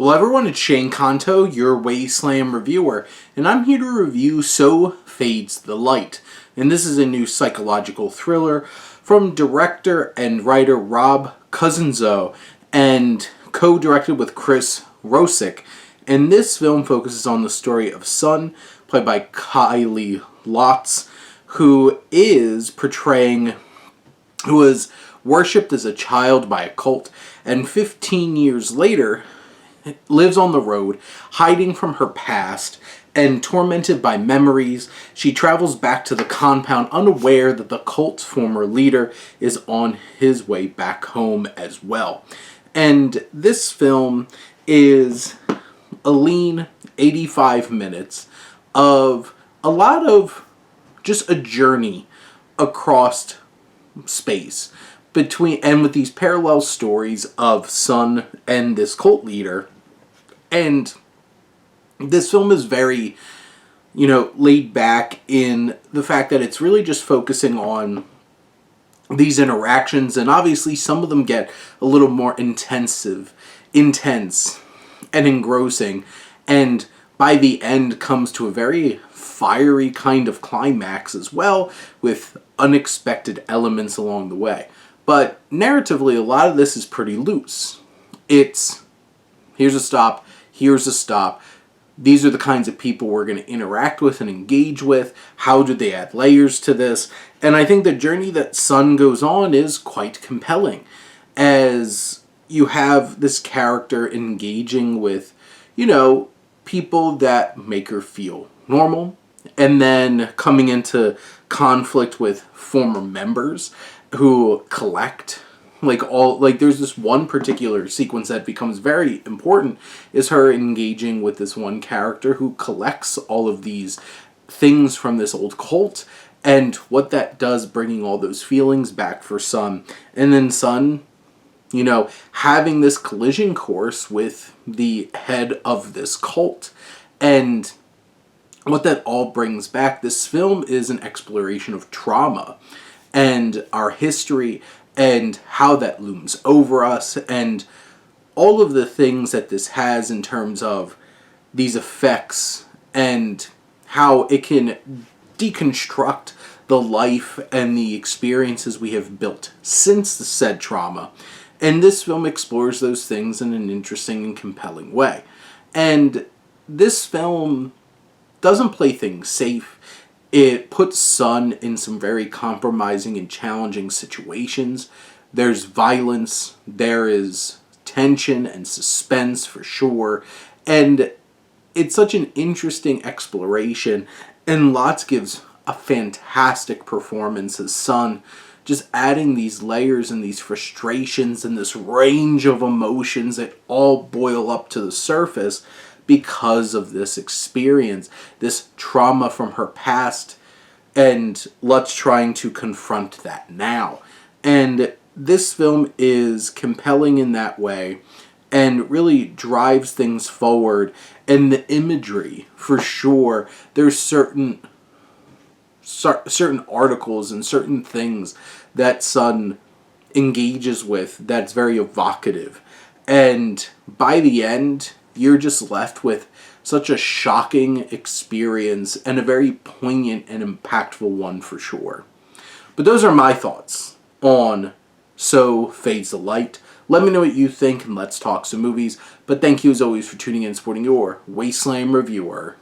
Well, everyone, it's Shane Kanto, your Wasteland reviewer, and I'm here to review So Fades the Light. And this is a new psychological thriller from director and writer Rob Cosenzo and co-directed with Chris Rosick. And this film focuses on the story of Sun, played by Kylie Lotz, who was worshipped as a child by a cult, and 15 years later lives on the road, hiding from her past, and tormented by memories. She travels back to the compound, unaware that the cult's former leader is on his way back home as well. And this film is a lean 85 minutes of a lot of just a journey across space with these parallel stories of Sun and this cult leader. And this film is very, laid back in the fact that it's really just focusing on these interactions, and obviously some of them get a little more intense and engrossing, and by the end comes to a very fiery kind of climax as well, with unexpected elements along the way. But narratively, a lot of this is pretty loose. It's, here's a stop, here's a stop. These are the kinds of people we're going to interact with and engage with. How do they add layers to this? And I think the journey that Sun goes on is quite compelling, as you have this character engaging with, people that make her feel normal, and then coming into conflict with former members who collect there's this one particular sequence that becomes very important, is her engaging with this one character who collects all of these things from this old cult, and what that does, bringing all those feelings back for Sun. And then Sun, having this collision course with the head of this cult, and what that all brings back. This film is an exploration of trauma and our history, and how that looms over us, and all of the things that this has in terms of these effects, and how it can deconstruct the life and the experiences we have built since the said trauma. And this film explores those things in an interesting and compelling way. And this film doesn't play things safe. It puts Sun in some very compromising and challenging situations. There's violence, there is tension and suspense for sure, and it's such an interesting exploration, and Lotz gives a fantastic performance as Sun, just adding these layers and these frustrations and this range of emotions that all boil up to the surface because of this experience, this trauma from her past, and Lutz trying to confront that now. And this film is compelling in that way, and really drives things forward. And the imagery, for sure, there's certain articles and certain things that Sun engages with that's very evocative. And by the end, you're just left with such a shocking experience, and a very poignant and impactful one for sure. But those are my thoughts on So Fades the Light. Let me know what you think, and let's talk some movies. But thank you as always for tuning in and supporting your Wasteland reviewer.